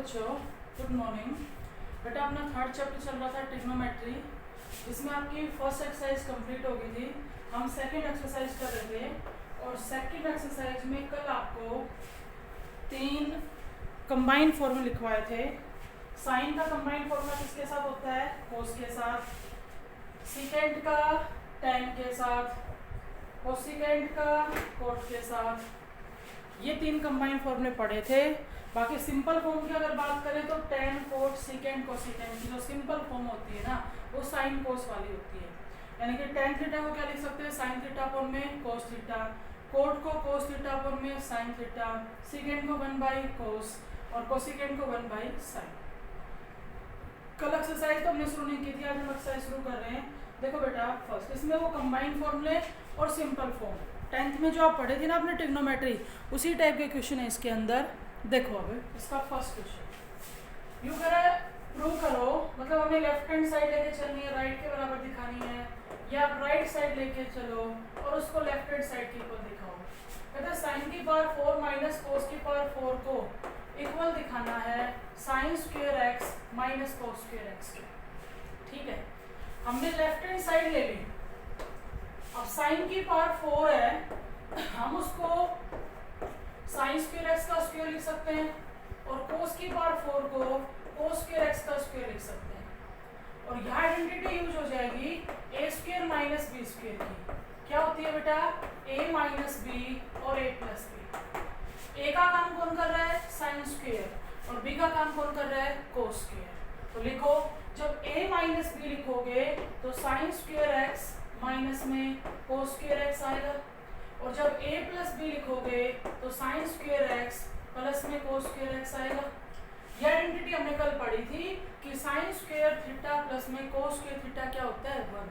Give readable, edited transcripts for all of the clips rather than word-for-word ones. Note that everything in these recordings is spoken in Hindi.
बच्चों, गुड मॉर्निंग। बेटा अपना थर्ड चैप्टर चल रहा था ट्रिग्नोमेट्री, जिसमें आपकी फर्स्ट एक्सरसाइज कंप्लीट हो गई थी। हम सेकंड एक्सरसाइज कर रहे थे और सेकंड एक्सरसाइज में कल आपको 3 कंबाइंड फॉर्मूले लिखवाए थे। साइन का कंबाइंड फॉर्मूला किसके साथ होता है? कोस के साथ। सेकेंड का टैन के साथ, कोसेकेंड का कोट के साथ। ये 3 कंबाइंड फॉर्मूले पढ़े थे। बाकी सिंपल फॉर्म की अगर बात करें तो टैन, कोट, सेकेंड, कोसेकेंड की जो सिंपल फॉर्म होती है ना, वो साइन कोस वाली होती है। यानी कि टैन थीटा को क्या लिख सकते हैं? साइन थीटा फॉर्म में कोस थीटा, कोट को कोस थीटा फॉर्म में साइन थीटा, सेकेंड को 1/कोस और कोसेकेंड को 1/साइन। कल एक्सरसाइज तो हमने शुरू नहीं की थी, आज हम एक्सरसाइज शुरू कर रहे हैं। देखो बेटा, फर्स्ट इसमें वो कंबाइंड फॉर्मूले और सिंपल फॉर्म 10th में जो आप पढ़े थे ना आपने ट्रिग्नोमेट्री, उसी टाइप के क्वेश्चन है इसके अंदर। देखो अब इसका फर्स्ट क्वेश्चन यू करे प्रूव करो, मतलब हमें लेफ्ट हैंड साइड लेके चलनी है, राइट के बराबर दिखानी है, या आप राइट साइड लेके चलो और उसको लेफ्ट हैंड साइड के इक्वल दिखाओ। कहते हैं साइन की पावर 4 माइनस कोस की पावर 4 को इक्वल दिखाना है sign square x minus cos square x के। ठीक है, हमने लेफ्ट हैंड साइड ले ली। अब साइन की पावर 4 है, हम उसको साइन स्क्वायर एक्स का स्क्वायर लिख सकते हैं और कोस की पावर 4 को कोस स्क्वायर एक्स का स्क्वायर लिख सकते हैं। और यहाँ आइडेंटिटी यूज हो जाएगी ए स्क्वायर माइनस बी स्क्वायर की। क्या होती है बेटा? ए माइनस बी और ए प्लस बी। ए का काम कौन कर रहा है? साइन स्क्वायर, और बी का काम कौन कर रहा है? Cos square. तो लिखो, जब a माइनस बी लिखोगे तो साइन स्क्वायर एक्स माइनस में कोस स्क्वायर एक्स आएगा, और जब a प्लस बी लिखोगे तो साइन स्क्वायर एक्स प्लस में कोस स्क्वायर एक्स आएगा। यह आइडेंटिटी हमने कल पढ़ी थी कि साइन स्क्वायर थीटा प्लस में कोस स्क्वायर थीटा क्या होता है? 1।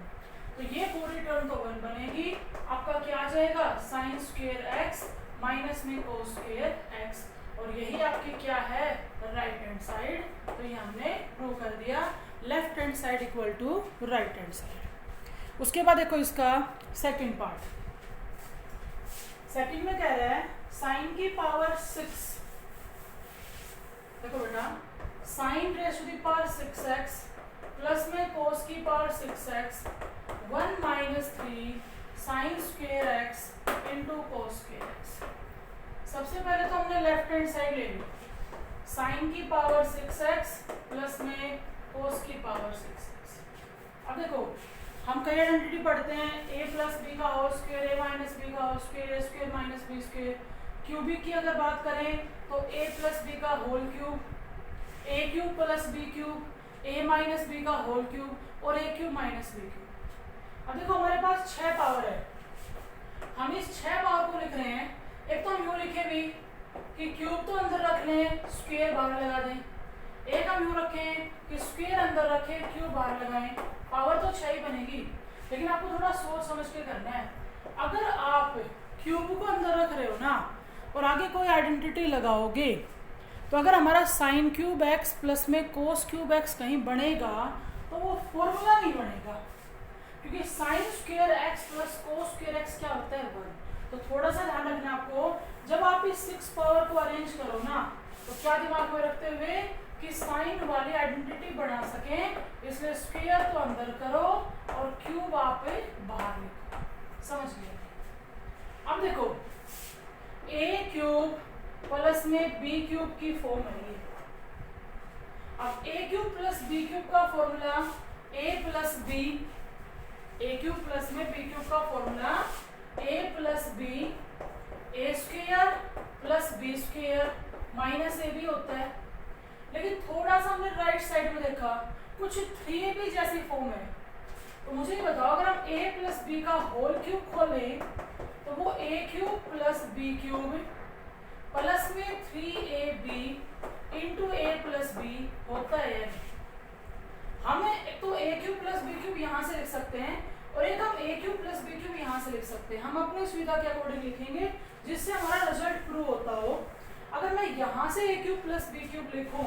तो ये पूरी टर्म तो 1 बनेगी। आपका क्या आ जाएगा? साइन स्क्वायर एक्स माइनस में कोस स्क्वायर एक्स, और यही आपकी क्या है? Right hand side. तो ये हमने प्रूव कर दिया, left hand side equal to right hand side. उसके बाद देखो इसका सेकंड पार्ट। सेकंड में कह रहा है साइन की पावर 6। देखो बेटा, sine raise to the power 6x plus में कोस की power 6x 1 minus 3 sine square x into cos square x. सबसे पहले तो हमने लेफ्ट हैंड साइड ले ली, साइन की पावर 6x प्लस में कोस की पावर 6x। अब देखो, हम कई आइडेंटिटी पढ़ते हैं, a प्लस बी का whole square, a minus b का whole square, a square minus b square. Cubic की अगर बात करें तो a प्लस बी का whole cube, a cube plus b cube, a minus b का होल क्यूब और a cube minus b cube. अब देखो हमारे पास 6 पावर है, हम इस 6 पावर को लिख रहे हैं। एक तो हम यूँ लिखे भी कि क्यूब तो अंदर रख लें, स्क्वायर बाहर लगा दें। एक हम यूँ रखें कि स्क्वायर अंदर रखें, क्यूब बाहर लगाएं। पावर तो 6 ही बनेगी, लेकिन आपको थोड़ा सोच समझ के करना है। अगर आप क्यूब को अंदर रख रहे हो ना और आगे कोई आइडेंटिटी लगाओगे, तो अगर हमारा साइन क्यूब एक्स प्लस में कोस क्यूब एक्स कहीं बनेगा तो वो फॉर्मूला नहीं बनेगा, क्योंकि sign square x plus cos square x क्या होता है? 1। तो थोड़ा सा ध्यान रखना आपको, जब आप इस 6 पावर को अरेंज करो ना, तो क्या दिमाग में रखते हुए कि साइन वाली आइडेंटिटी बना सकें, इसलिए स्क्वायर तो अंदर करो और क्यूब आप बाहर लिखो। समझ गए? अब देखो, a क्यूब प्लस में b क्यूब की फॉर्म है ये। अब a cube plus b cube का formula a plus b, a cube plus में b क्यूब का formula a plus b, a square plus b square minus a भी होता है। लेकिन थोड़ा सा हमने राइट साइड में देखा, कुछ 3ab जैसी फॉर्म है। तो मुझे ये बताओ, अगर हम a प्लस बी का होल क्यूब खोलें तो वो a cube plus b cube plus में 3ab into a plus B होता है। हमें एक तो a cube plus b cube यहाँ से लिख सकते हैं और एक हम a cube plus b cube यहाँ से लिख सकते हैं। हम अपनी सुविधा के अकॉर्डिंग लिखेंगे जिससे हमारा रिजल्ट प्रूव होता हो। अगर मैं यहाँ से a cube plus b cube लिखूँ,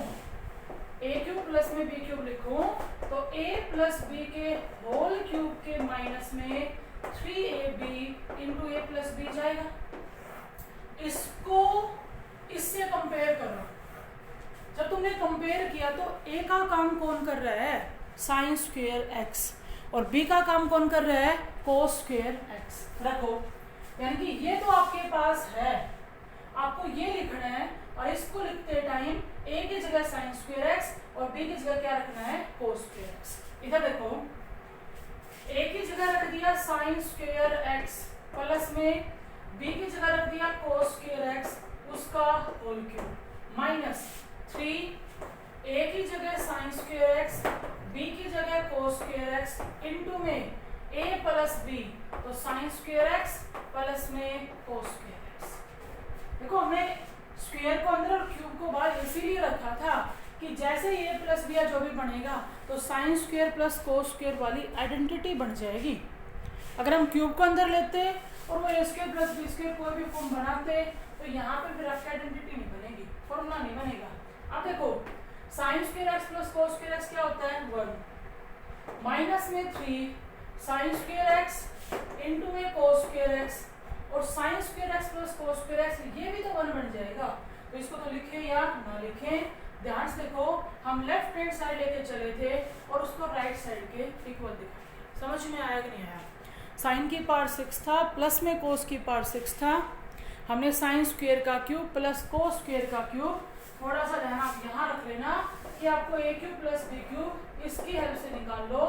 a क्यूब प्लस में b क्यूब लिखूँ, तो a प्लस बी के होल क्यूब के माइनस में 3ab into a plus B जाएगा। इसको इससे कंपेयर करो, जब तुमने कंपेयर किया तो ए का काम कौन कर रहा है, साइन स्क्वेयर एक्स, और बी का काम कौन कर रहा है, कोस स्क्वेयर एक्स। रखो, यानी कि ये तो आपके पास है, आपको ये लिखना है, और इसको लिखते टाइम ए की जगह साइन स्क्वेयर एक्स और बी की जगह क्या रखना है, कोस स्क्वेयर एक्स। इधर देखो, ए की जगह रख दिया साइन स्क्वेयर एक्स प्लस में बी की जगह रख दिया कोस स्क्वेयर एक्स उसका होल क्यूब माइनस 3 ए की जगह साइन स्क्वेयर एक्स बी की जगह कोस स्क्वेयर एक्स इनटू में ए प्लस बी, तो साइन स्क्वेयर एक्स प्लस में कोस स्क्वेयर एक्स। देखो, हमने स्क्वेयर को अंदर और क्यूब को बाहर इसीलिए रखा था कि जैसे ए प्लस बी या जो भी बनेगा तो sine square plus cos square वाली आइडेंटिटी बन जाएगी। अगर हम क्यूब को अंदर लेते और वो ए स्क्वेयर प्लस बी स्क्वेयर कोई भी फॉर्म बनाते तो यहाँ पे फिर आपकी आइडेंटिटी नहीं बनेगी, फॉर्मूला नहीं बनेगा। अब देखो, sine square x plus cos square x क्या होता है, 1 माइनस में 3 साइन स्क्वेयर एक्स इनटू में कोस स्क्वेयर एक्स, और sine square x plus cos square x ये भी तो 1 बन जाएगा। तो इसको तो लिखें या ना लिखें, ध्यान से देखो, हम लेफ्ट हैंड साइड लेके चले थे और उसको राइट साइड के इक्वल दिखा दिया। समझ में आया कि नहीं आया? साइन की पावर 6 था, प्लस में कोस की पावर 6 था, हमने साइन स्क्वेयर का क्यूब प्लस कोस स्क्वेयर का क्यूब, थोड़ा सा ध्यान आप यहाँ रख लेना कि आपको ए क्यूब प्लस बी क्यूब इसकी हेल्प से निकाल लो।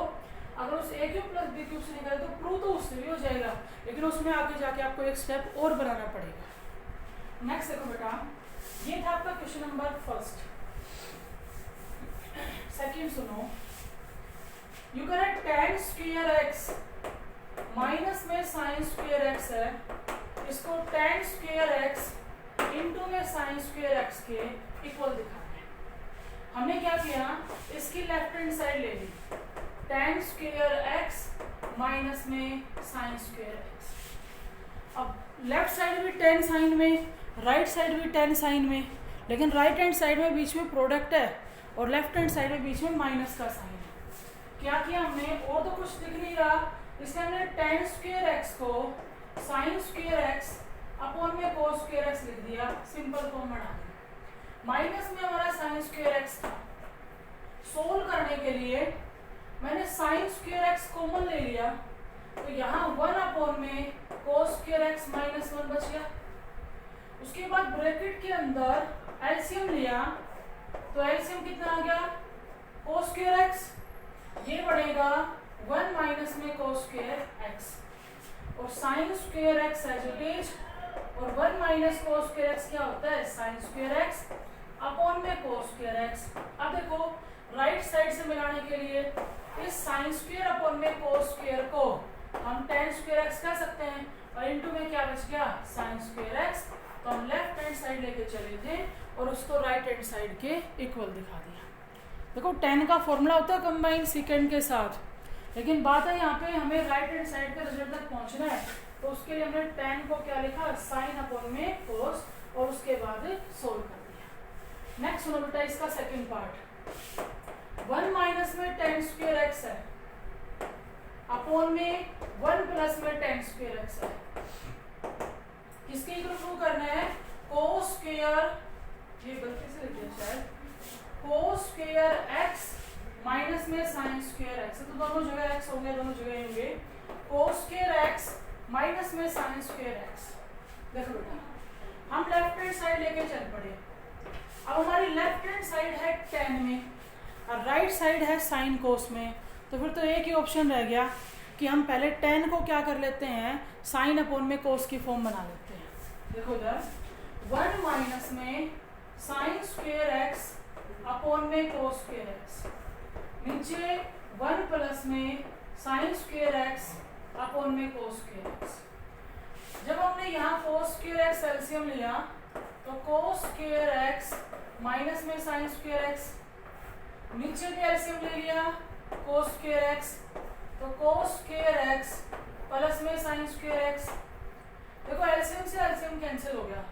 अगर उस ए क्यूब प्लस बी क्यूब से निकाले तो प्रूव तो उससे भी हो जाएगा, लेकिन उसमें आगे जाके आपको एक स्टेप और बनाना पड़ेगा। नेक्स्ट देखो बेटा, ये था आपका क्वेश्चन नंबर फर्स्ट। सेकंड सुनो, you correct tan square x minus में साइन स्क्वायर एक्स है, इसको tan स्क्वायर एक्स इंटू में साइन स्क्वायर एक्स के इक्वल दिखाना है। हमने क्या किया, इसकी लेफ्ट हैंड साइड ले ली, tan स्क्वायर एक्स माइनस में साइन स्क्वायर एक्स। अब लेफ्ट साइड भी tan साइन में, राइट साइड भी tan साइन में, लेकिन राइट हैंड साइड में बीच में प्रोडक्ट है और लेफ्ट हैंड साइड में बीच में माइनस का साइन है। क्या किया हमने, और तो कुछ दिख नहीं रहा, इसलिए हमने tan स्क्वायर एक्स को साइन स्क्वायर एक्स अपॉन में कोस स्क्वायर एक्स लिख दिया, सिंपल फॉर्म बना दिया। माइनस में हमारा साइन स्क्वायर एक्स था, सोल्व करने के लिए मैंने साइन स्क्वायर एक्स कॉमन ले लिया, तो यहाँ 1 अपॉन में कोस स्क्वायर एक्स माइनस 1 बच गया। उसके बाद ब्रैकेट के अंदर एलसीएम लिया, तो एलसीएम कितना आ गया, कोस स्क्वायर एक्स, ये बढ़ेगा 1 माइनस में कोस स्क्वायर एक्स, और sine square x as it is, और 1 माइनस कोस स्क्वायर एक्स क्या होता है, साइन स्क्वायर एक्स अपॉन में कोस स्क्वायर एक्स। अब देखो, राइट साइड से मिलाने के लिए इस साइन स्क्वायर अपॉन में कोस स्क्वायर को हम tan स्क्वायर एक्स कह सकते हैं, और इनटू में क्या बच गया, साइन स्क्वायर एक्स। तो हम लेफ्ट हैंड साइड लेके चले थे और उसको राइट हैंड साइड के इक्वल दिखा दिया। देखो, tan का फॉर्मूला होता है कंबाइन सेकेंड के साथ, लेकिन बात है यहाँ पे हमें राइट हैंड साइड के रिजल्ट तक पहुँचना है, तो उसके लिए हमने tan को क्या लिखा, साइन अपॉन में कोस, और उसके बाद सोल्व कर दिया। नेक्स्ट सुनो बेटा, इसका सेकेंड पार्ट, 1 माइनस में tan स्क्वायर एक्स है अपॉन में 1 प्लस में tan स्क्वायर एक्स है, किसके इक्वल प्रूव करना है, कोस स्क्वायर, ये गलती से लिख दिया शायद, कोस स्क्वायर एक्स माइनस में साइन स्क्वायर एक्स, तो दोनों जगह एक्स होंगे, दोनों जगह होंगे, कोस स्क्वायर एक्स माइनस में साइन स्क्वायर एक्स। देखो बेटा, हम लेफ्ट हैंड साइड लेके चल पड़े, अब हमारी लेफ्ट हैंड साइड है tan में और राइट साइड है साइन कोस में, तो फिर तो एक ही ऑप्शन रह गया कि हम पहले tan को क्या कर लेते हैं, साइन अपॉन में कोस की फॉर्म बना लेते हैं। देखो इधर, 1 माइनस में साइन स्क्वायर एक्स अपॉन में कोस स्क्वायर एक्स, नीचे 1 प्लस में साइन स्क्वायर एक्स अपॉन में कोस स्क्वायर एक्स। जब हमने यहाँ कोस स्क्वायर एक्स एलसीएम लिया, तो कोस स्क्वायर एक्स माइनस में साइन स्क्वायर एक्स, नीचे भी एलसीएम ले लिया कोस स्क्वायर एक्स, तो कोस स्क्वायर एक्स प्लस में साइन स्क्वायर एक्स। देखो, एलसीएम से एलसीएम कैंसिल हो गया।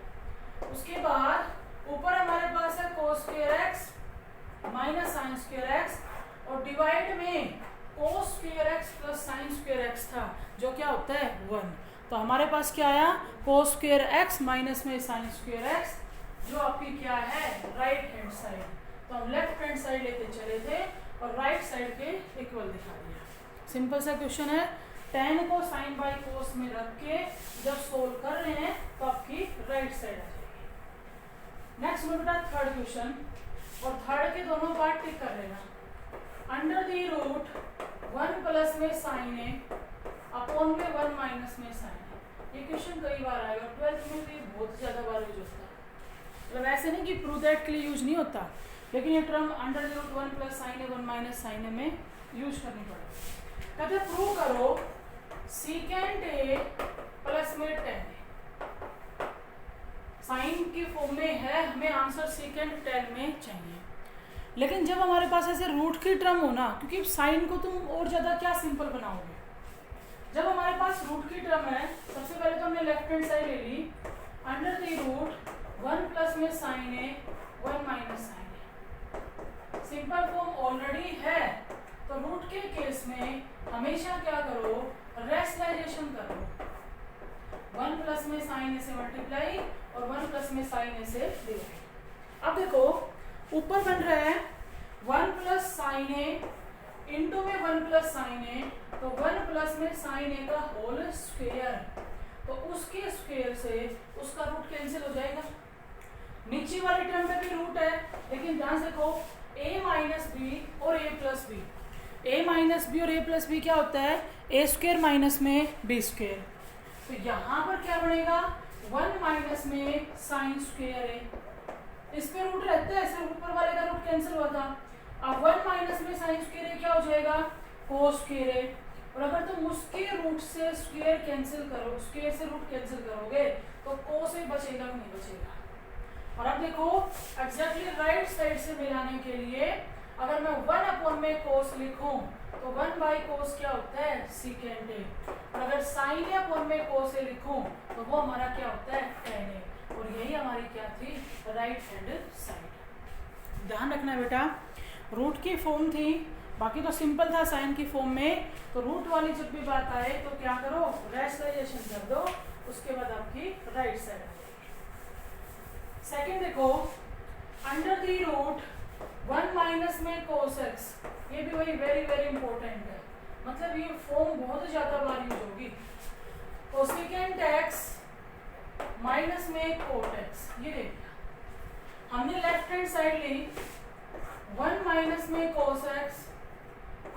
उसके बाद ऊपर हमारे पास है कोस square x minus sign square x, और डिवाइड में cos square x plus sign square x था, जो क्या होता है 1। तो हमारे पास क्या आया, कोस स्क्वायर एक्स माइनस में साइन स्क्वायर एक्स, जो आपकी क्या है राइट हैंड साइड। तो हम लेफ्ट हैंड साइड लेके चले थे और राइट साइड के इक्वल दिखा दिया। सिंपल सा क्वेश्चन है, tan को sin बाई cos में रख के जब सोल्व कर रहे हैं तो आपकी राइट साइड आ जाएगी। नेक्स्ट में बेटा थर्ड क्वेश्चन, और थर्ड के दोनों पार्ट टिक कर लेना। अंडर दी रूट 1 प्लस में साइन ए अपॉन में 1 माइनस में साइन ए। ये क्वेश्चन कई बार आएगा 12th में, भी बहुत ज़्यादा बार यूज होता है। मतलब ऐसे नहीं कि प्रूव दैट के लिए यूज नहीं होता, लेकिन ये term under the root 1 plus sine a 1 minus sine a में यूज करनी पड़ेगी। कहते प्रूव करो सीकेंट ए प्लस में tan ए। साइन की फॉर्म में है, हमें आंसर सीकेंट tan में चाहिए। लेकिन जब हमारे पास ऐसे रूट की टर्म हो ना, क्योंकि साइन को तुम और ज़्यादा क्या सिंपल बनाओगे। जब हमारे पास रूट की टर्म है, सबसे पहले तो हमने लेफ्ट हैंड साइड ले ली, अंडर दी रूट 1 प्लस में sign a 1 minus sine A. Simple form already है, तो रूट के केस में हमेशा क्या करो, रेशनलाइजेशन करो। 1 प्लस में साइन ए से मल्टीप्लाई और 1 प्लस में साइन ए से डिवाइड। अब देखो ऊपर बन रहा है 1 प्लस साइन ए इंटू में 1 प्लस साइन ए, तो 1 प्लस में साइन ए का होल स्क्वायर, तो उसके स्क्वायर से उसका रूट कैंसिल हो जाएगा। नीचे वाली टर्म पे भी रूट है, लेकिन ध्यान से देखो a माइनस बी और a plus b. a minus b और a प्लस बी क्या होता है, a स्क्वायर माइनस में b स्क्वायर। तो यहाँ पर क्या बनेगा, 1 माइनस में साइन स्क्वायर है, इस पे रूट रहता है, सिर्फ ऊपर वाले का रूट कैंसिल हुआ था। अब 1 माइनस में साइन स्क्वायर है क्या हो जाएगा, कोस स्क्वायर है। और अगर तुम उसके रूट से स्क्वायर कैंसिल करो, स्क्वायर से रूट कैंसिल करोगे तो कोस ही बचेगा कि नहीं बचेगा। और अब देखो एग्जैक्टली राइट साइड से मिलाने के लिए अगर मैं 1 अपॉन में कोस लिखूं तो 1 बाई कोस क्या होता है, सीकेंट ए। और अगर साइन ए अपॉन में कोस ए लिखूं तो वो हमारा क्या होता है, tan ए। और यही हमारी क्या थी, राइट हैंड साइड। ध्यान रखना बेटा, रूट की फॉर्म थी, बाकी तो सिंपल था साइन की फॉर्म में। तो रूट वाली जब भी बात आए तो क्या करो, रेशनलाइजेशन कर दो, उसके बाद आपकी राइट साइड आ जाएगी। सेकेंड देखो, अंडर दी रूट 1 माइनस में कोस एक्स, ये भी वही वेरी वेरी इंपॉर्टेंट है, मतलब ये फॉर्म बहुत ज्यादा बार यूज होगी। कोसेकेंट एक्स माइनस में कोट एक्स, ये देखिए हमने लेफ्ट हैंड साइड ली 1 माइनस में कोस एक्स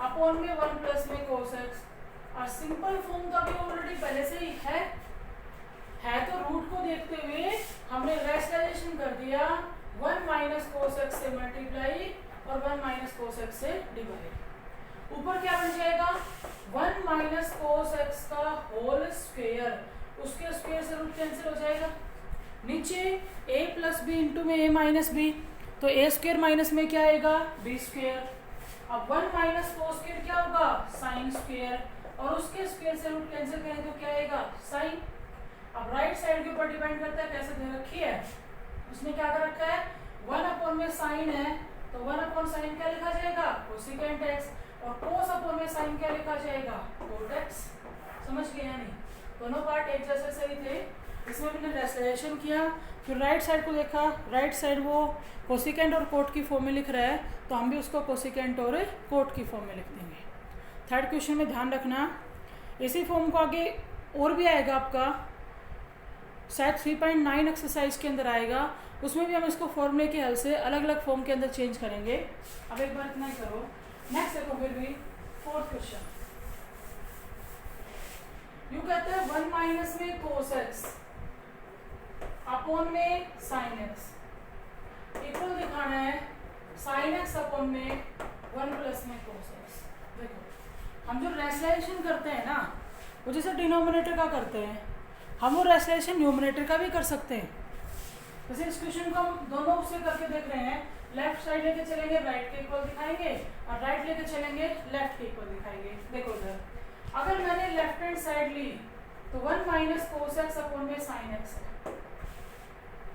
अपॉन में 1 प्लस में कोस एक्स। और सिंपल फॉर्म तो अभी ऑलरेडी पहले से ही है तो रूट को देखते हुए हमने रेशनलाइजेशन कर दिया, 1 माइनस कोस एक्स से मल्टीप्लाई और 1 माइनस कोस एक्स से डिवाइड। ऊपर क्या बन जाएगा, 1 माइनस कोस एक्स का होल स्क्वायर, उसके स्क्वायर से रूट कैंसिल हो जाएगा। नीचे a प्लस बी इंटू में a माइनस बी, तो a स्क्वायर माइनस में क्या आएगा, b स्क्वायर। अब 1 माइनस कोस स्क्वायर क्या होगा, साइन स्क्वायर, और उसके स्क्वायर से रूट कैंसिल करें तो क्या आएगा, साइन। अब राइट साइड के ऊपर डिपेंड करता है कैसे दे रखी है, उसने क्या कर रखा है, 1 अपॉन में साइन है तो 1 अपॉन साइन क्या लिखा जाएगा, कोसेकेंट एक्स, और कोस अपॉन में साइन क्या लिखा जाएगा, कोट एक्स। समझ गए या नहीं, दोनों पार्ट एक जैसे सही थे। इसमें मैंने रेशनलाइजेशन किया, फिर राइट साइड को देखा, राइट साइड वो कोसेकेंट और कोट की फॉर्म में लिख रहा है, तो हम भी उसको कोसेकेंट और कोट की फॉर्म में लिख देंगे। थर्ड क्वेश्चन में ध्यान रखना, इसी फॉर्म को आगे और भी आएगा आपका, शायद 3.9 एक्सरसाइज के अंदर आएगा, उसमें भी हम इसको फॉर्मूले के हेल्प से अलग अलग फॉर्म के अंदर चेंज करेंगे। अब एक बार इतना ही करो। नेक्स्ट देखो फिर भी फोर्थ क्वेश्चन, यू कहते हैं 1 माइनस में कोस एक्स अपॉन में साइन एक्स इक्वल दिखाना है साइन एक्स अपॉन में 1 प्लस में कोस एक्स। देखो हम जो रेशनलाइजेशन करते हैं ना, वो जैसे डिनोमिनेटर का करते हैं, हम वो रेशनलाइजेशन न्यूमरेटर का भी कर सकते हैं। जैसे इस क्वेश्चन को हम दोनों उससे करके देख रहे हैं, लेफ्ट साइड लेके चलेंगे राइट के इक्वल दिखाएंगे, और राइट लेके चलेंगे लेफ्ट के इक्वल दिखाएंगे। देखो इधर अगर मैंने लेफ्ट हैंड साइड ली तो 1 माइनस कोस एक्स अपॉन में साइन एक्स है।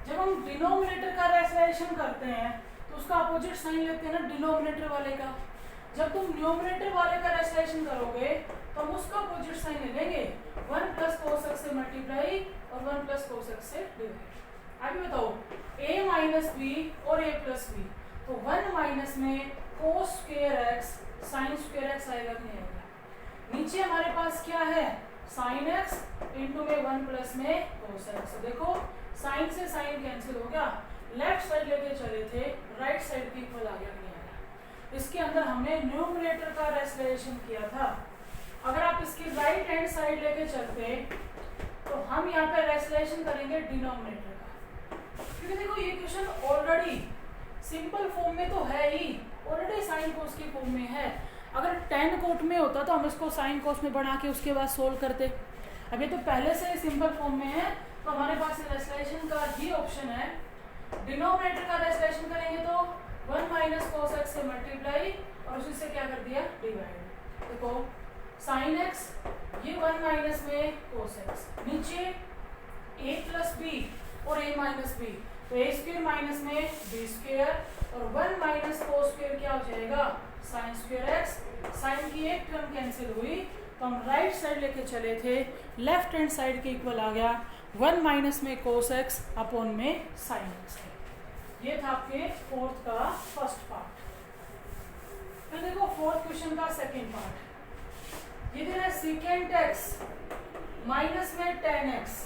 जब हम डिनोमिनेटर का रेशनलाइजेशन करते हैं तो उसका अपोजिट साइन लेते हैं ना डिनोमिनेटर वाले का। जब तुम न्यूमरेटर वाले का रेशनलाइजेशन करोगे तो हम उसका अपोजिट साइन ले लेंगे, 1 प्लस कोस एक्स से मल्टीप्लाई और 1 प्लस कोस एक्स से डिवाइड। अभी बताओ a माइनस बी और a प्लस बी, तो 1 माइनस में cos square x sign square x आएगा कि नहीं आएगा। नीचे हमारे पास क्या है, साइन एक्स इंटू में 1 प्लस में कोस एक्स। देखो साइन से साइन कैंसिल हो गया, लेफ्ट साइड लेके चले थे, राइट साइड की इक्वल आ गया कि नहीं आया। इसके अंदर हमने न्यूमरेटर का रेसलेशन किया था। अगर आप इसकी राइट हैंड साइड लेके चलते तो हम यहाँ पे रेसलेशन करेंगे डिनोमिनेटर का, क्योंकि देखो ये क्वेश्चन ऑलरेडी सिंपल फॉर्म में तो है ही, ऑलरेडी साइन कोस की फॉर्म में है। अगर tan कोट में होता तो हम इसको साइन कोस में बना के उसके बाद सोल्व करते। अब ये तो पहले से ही सिंपल फॉर्म में है, तो हमारे पास रेसलेशन का ही ऑप्शन है। डिनोमिनेटर का रेसलेशन करेंगे तो 1 माइनस कोस एक्स से मल्टीप्लाई और उसी से क्या कर दिया, डिवाइड। देखो साइन एक्स, ये 1 माइनस में कोस एक्स, नीचे a प्लस बी और a माइनस बी, तो a स्क्वायर माइनस में b स्क्वायर और 1 माइनस कोस स्क्वायर क्या हो जाएगा, साइन स्क्वायर एक्स। साइन की एक टर्म कैंसिल हुई तो हम राइट साइड लेके चले थे, लेफ्ट हैंड साइड के इक्वल आ गया 1 माइनस में कोस एक्स अपॉन में साइन एक्स। ये था आपके फोर्थ का फर्स्ट पार्ट। फिर देखो फोर्थ क्वेश्चन का सेकंड पार्ट। ये है सीकेंट एक्स माइनस में टेन एक्स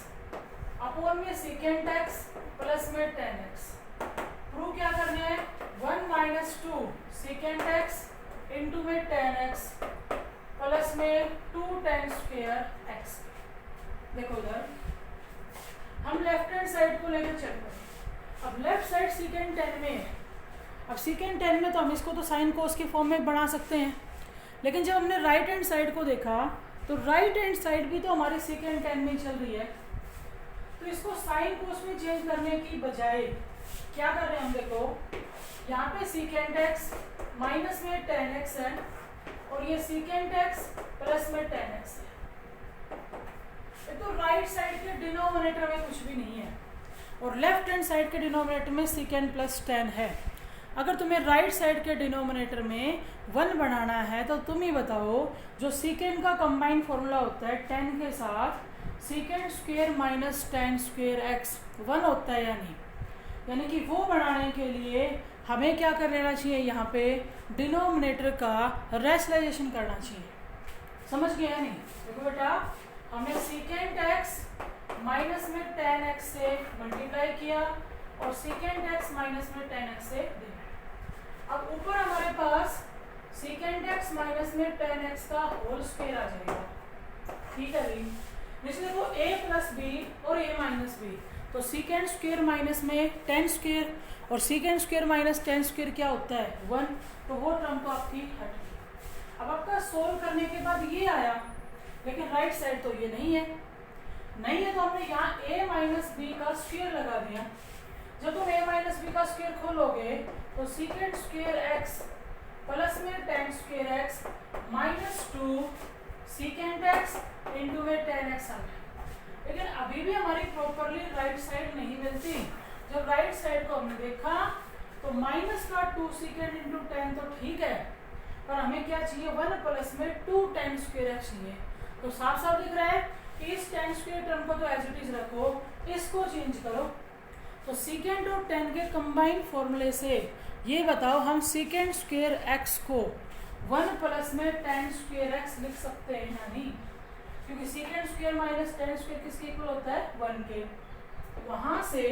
अपॉन में सीकेंट एक्स प्लस में टेन एक्स। प्रूव क्या करना है, 1 माइनस 2 सीकेंट एक्स इंटू में टेन एक्स प्लस में 2 टेन स्क्वायर एक्स। देखो इधर हम लेफ्ट हैंड साइड को लेकर चल रहे हैं। अब लेफ्ट साइड सीकेंट टेन में है। अब सीकेंट टेन में तो हम इसको तो साइन कोस के फॉर्म में बना सकते हैं, लेकिन जब हमने राइट हैंड साइड को देखा तो राइट हैंड साइड भी तो हमारी सीकेंट टेन में चल रही है। तो इसको साइन कोस में चेंज करने की बजाय क्या कर रहे हैं हम, देखो यहाँ पे सीकेंट एक्स माइनस में टेन एक्स है और ये सीकेंट एक्स प्लस में टेन एक्स है। तो राइट साइड के डिनोमिनेटर में कुछ भी नहीं है और लेफ्ट हैंड साइड के डिनोमिनेटर में सीकेंट प्लस टेन है। अगर तुम्हें राइट साइड के डिनोमिनेटर में 1 बनाना है तो तुम ही बताओ, जो सीकेंट का कंबाइंड फॉर्मूला होता है 10 के साथ secant square minus ten square x 1 होता है या नहीं। यानी कि वो बनाने के लिए हमें क्या कर लेना चाहिए, यहाँ पे डिनोमिनेटर का रेशनलाइजेशन करना चाहिए। समझ गए या नहीं। देखो बेटा हमने सीकेंट एक्स माइनस में टेन एक्स से मल्टीप्लाई किया और सीकेंट एक्स माइनस में टेन एक्स से डिवाइड। अब ऊपर हमारे पास सीकेंट एक्स माइनस में टेन एक्स का होल स्क्वायर आ जाएगा, ठीक है भाई। इसलिए वो a प्लस बी और a माइनस बी, तो सीकेंट स्क्वायर माइनस में टेन स्क्वायर और secant square minus ten square क्या होता है 1, तो वो टर्म तो आपकी हट गई। अब आपका सोल्व करने के बाद ये आया, लेकिन राइट साइड तो ये नहीं है तो हमने यहाँ a माइनस बी का स्क्वायर लगा दिया। जब तुम a माइनस बी का स्क्वायर खोलोगे तो सीकेंट स्क्वायर एक्स प्लस में ten square x minus 2 secant x into में टेन एक्स आ गया। लेकिन अभी भी हमारी प्रॉपरली राइट साइड नहीं मिलती। जब राइट साइड को हमने देखा तो माइनस का 2 सीकेंट इंटू टेन तो ठीक है, पर हमें क्या चाहिए 1 प्लस में 2 टेन स्क्वायर एक्स चाहिए। तो साफ साफ दिख रहा है कि इस टेन स्क्वायर टर्म को तो एज इट इज रखो, इसको चेंज करो। तो सीकेंट और टेन के कंबाइंड फॉर्मूले से ये बताओ हम सीकेंट स्क्वायर एक्स को 1 प्लस में टेन स्क्वायर एक्स लिख सकते हैं या नहीं, क्योंकि secant square minus ten square किसके इक्वल होता है 1 के। वहां से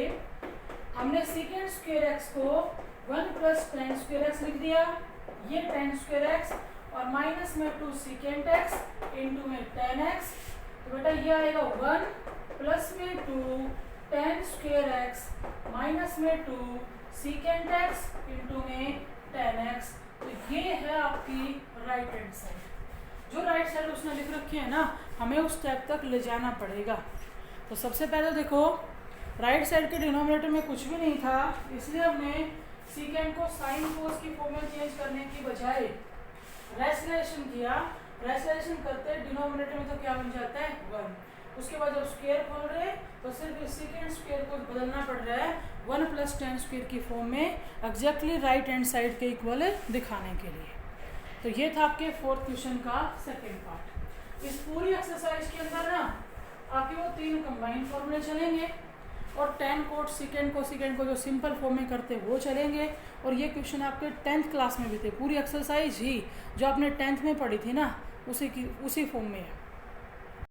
हमने सीकेंट स्क्वायर एक्स को 1 प्लस टेन स्क्वायर एक्स लिख दिया, ये टेन स्क्वायर एक्स और माइनस में 2 सीकेंट एक्स इंटू में टेन एक्स। तो बेटा ये आएगा 1 प्लस में 2 टेन स्क्वायर एक्स माइनस में 2 सीकेंट एक्स इंटू में टेन एक्स। तो ये है आपकी राइट हैंड साइड। जो राइट साइड उसने लिख रखी है ना, हमें उस स्टेप तक ले जाना पड़ेगा। तो सबसे पहले देखो राइट साइड के डिनोमिनेटर में कुछ भी नहीं था, इसलिए हमने सीकेंट को साइन कोस की फॉर्म में चेंज करने की बजाय रेशनलाइजेशन किया। रेशनलाइजेशन करते डिनोमिनेटर में तो क्या बन जाता है 1। उसके बाद जब स्क्वायर खोल रहे तो सिर्फ सीकेंट स्क्वायर को बदलना पड़ रहा है 1 प्लस टेन स्क्वायर की फॉर्म में एग्जैक्टली राइट हैंड साइड के इक्वल दिखाने के लिए। तो ये था आपके फोर्थ क्वेश्चन का सेकेंड पार्ट। इस पूरी एक्सरसाइज के अंदर ना आपके वो 3 कंबाइंड फॉर्मूले चलेंगे। और tan कोट सेकेंड को जो सिंपल फॉर्म में करते वो चलेंगे। और ये क्वेश्चन आपके 10th क्लास में भी थे, पूरी एक्सरसाइज ही जो आपने 10th में पढ़ी थी ना उसी फॉर्म में है।